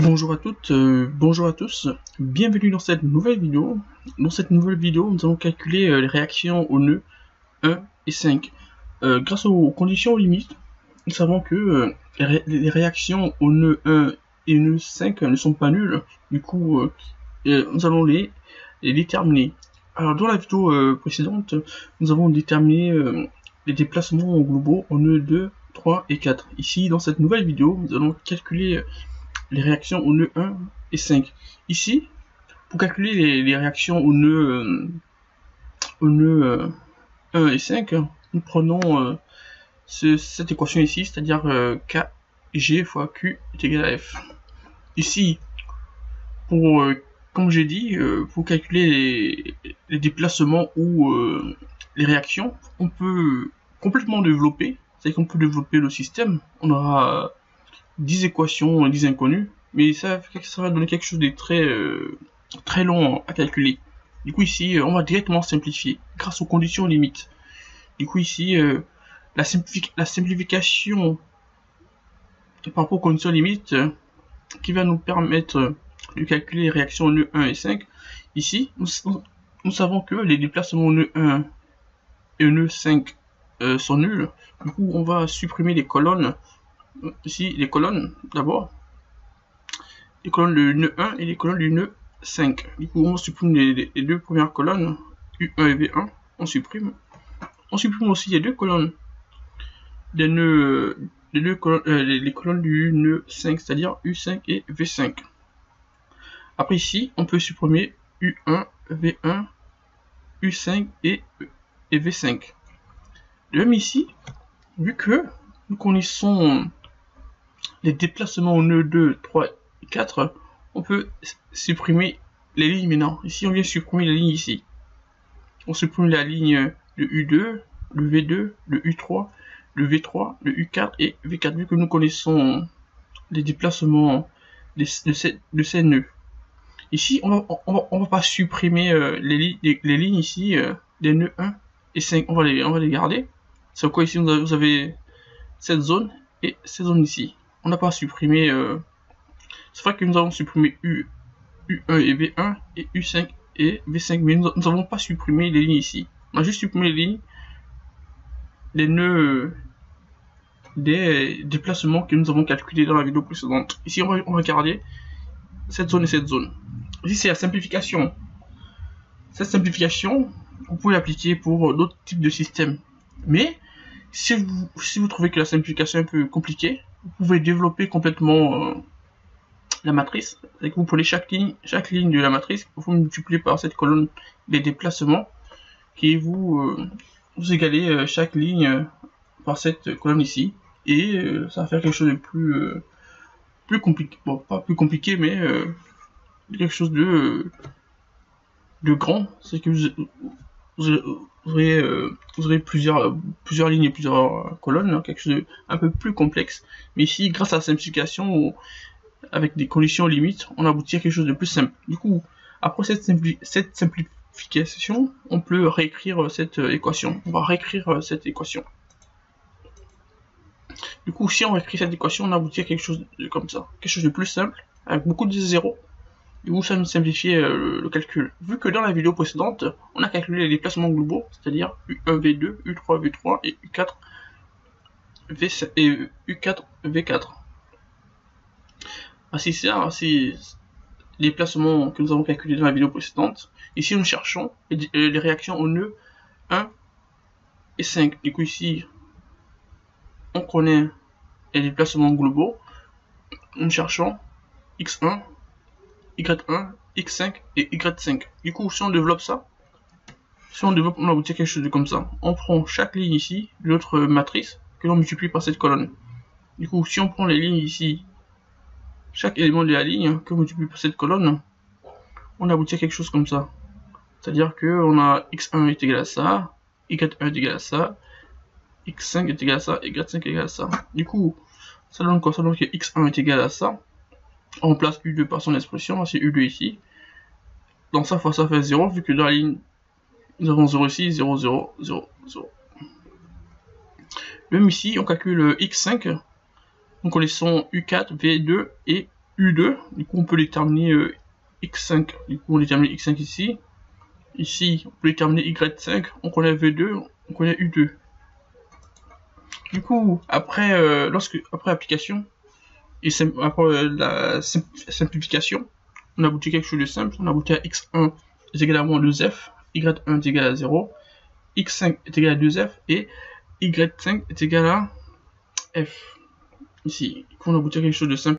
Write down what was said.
Bonjour à toutes, bonjour à tous, bienvenue dans cette nouvelle vidéo. Dans cette nouvelle vidéo, nous allons calculer les réactions aux nœuds 1 et 5. Grâce aux conditions limites, nous savons que les réactions aux nœuds 1 et nœud 5 ne sont pas nulles. Du coup, nous allons les déterminer. Alors, dans la vidéo précédente, nous avons déterminé les déplacements globaux aux nœuds 2, 3 et 4. Ici, dans cette nouvelle vidéo, nous allons calculer les réactions aux nœuds 1 et 5. Ici, pour calculer les réactions aux nœuds 1 et 5, nous prenons cette équation ici, c'est-à-dire KG fois Q est égal à F. Ici, comme j'ai dit, pour calculer les déplacements ou les réactions, on peut complètement développer, c'est-à-dire qu'on peut développer le système. On aura 10 équations, 10 inconnues, mais ça va donner quelque chose de très long à calculer. Du coup ici, on va directement simplifier grâce aux conditions limites. Du coup ici, la simplification par rapport aux conditions limites qui va nous permettre de calculer les réactions nœud 1 et 5. Ici, nous savons que les déplacements nœud 1 et nœud 5 sont nuls. Du coup, on va supprimer les colonnes. Ici, les colonnes, d'abord, les colonnes du nœud 1 et les colonnes du nœud 5. Du coup, on supprime les deux premières colonnes, U1 et V1, on supprime. On supprime aussi les deux colonnes des nœuds, les colonnes du nœud 5, c'est-à-dire U5 et V5. Après ici, on peut supprimer U1, V1, U5 et V5. De même ici, vu que nous connaissons les déplacements au nœud 2, 3 et 4, on peut supprimer les lignes maintenant. Ici, on vient supprimer la ligne ici. On supprime la ligne de U2, le V2, le U3, le V3, le U4 et V4, vu que nous connaissons les déplacements de ces nœuds. Ici, on va pas supprimer les lignes ici des nœuds 1 et 5. On va les garder. C'est pourquoi ici, vous avez cette zone et cette zone ici. On n'a pas supprimé. C'est vrai que nous avons supprimé U1 et V1 et U5 et V5, mais nous n'avons pas supprimé les lignes ici. On a juste supprimé les lignes des nœuds des déplacements que nous avons calculés dans la vidéo précédente. Ici, on va regarder cette zone et cette zone. Ici, c'est la simplification. Cette simplification, vous pouvez l'appliquer pour d'autres types de systèmes. Mais si vous trouvez que la simplification est un peu compliquée, vous pouvez développer complètement la matrice. C'est que vous prenez chaque ligne de la matrice, vous multipliez par cette colonne des déplacements, qui vous égalez chaque ligne par cette colonne ici, et ça va faire quelque chose de plus compliqué. Bon, pas plus compliqué, mais quelque chose de grand. C'est que vous aurez plusieurs lignes et plusieurs colonnes, hein, quelque chose de un peu plus complexe. Mais ici, grâce à la simplification, avec des conditions limites, on aboutit à quelque chose de plus simple. Du coup, après cette simplification, on peut réécrire cette équation. On va réécrire cette équation. Du coup, si on réécrit cette équation, on aboutit à quelque chose comme ça. Quelque chose de plus simple, avec beaucoup de zéros. Du coup, ça nous simplifie le calcul. Vu que dans la vidéo précédente, on a calculé les déplacements globaux, c'est-à-dire U1, V2, U3, V3 et U4, V5 et U4, V4. Ainsi, c'est les déplacements que nous avons calculés dans la vidéo précédente. Ici, nous cherchons les réactions aux nœuds 1 et 5. Du coup, ici, on connaît les déplacements globaux. Nous cherchons X1, Y1, X5 et Y5. Du coup, si on développe ça, on aboutit à quelque chose de comme ça. On prend chaque ligne ici de notre matrice que l'on multiplie par cette colonne. Du coup, si on prend les lignes ici, chaque élément de la ligne que l'on multiplie par cette colonne, on aboutit à quelque chose comme ça. C'est-à-dire que on a X1 est égal à ça, Y1 est égal à ça, X5 est égal à ça, et Y5 est égal à ça. Du coup, ça donne quoi? Ça donne que X1 est égal à ça. On remplace U2 par son expression, c'est U2 ici. Dans ça fois ça fait 0, vu que dans la ligne, nous avons 0 ici, 0, 0, 0, 0. Même ici, on calcule X5. Donc on laissons U4, V2 et U2, du coup on peut déterminer X5, du coup on détermine X5 ici. Ici on peut déterminer Y5, on connaît V2, on connaît U2. Du coup, après, après application, et après la simplification, on aboutit à quelque chose de simple, on aboutit à x1 est égal à moins 2f, y1 est égal à 0, x5 est égal à 2f, et y5 est égal à f. Ici, on aboutit à quelque chose de simple.